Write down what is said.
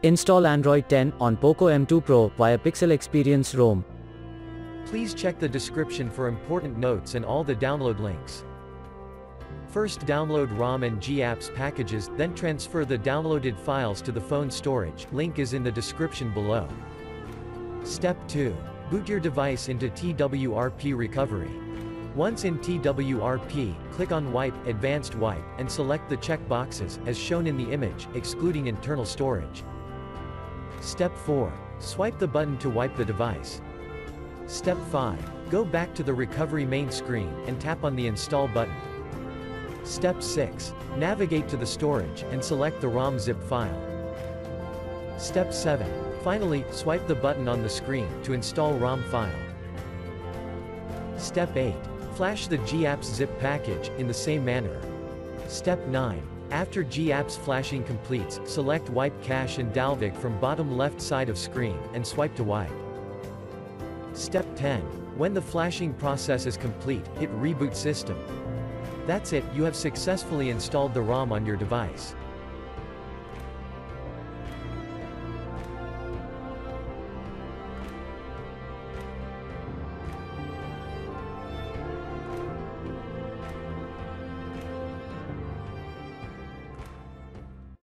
Install Android 10 on Poco M2 Pro via Pixel Experience ROM. Please check the description for important notes and all the download links. First, download ROM and GApps packages, then transfer the downloaded files to the phone storage. Link is in the description below. Step 2. Boot your device into TWRP recovery. Once in TWRP, click on Wipe, Advanced Wipe, and select the check boxes, as shown in the image, excluding internal storage. Step 4. Swipe the button to wipe the device. Step 5. Go back to the recovery main screen, and tap on the Install button. Step 6. Navigate to the storage, and select the ROM zip file. Step 7. Finally, swipe the button on the screen, to install ROM file. Step 8. Flash the GApps zip package, in the same manner. Step 9. After GApps flashing completes, select Wipe Cache and dalvik from bottom left side of screen, and swipe to wipe. Step 10. When the flashing process is complete, hit Reboot System. That's it, you have successfully installed the ROM on your device.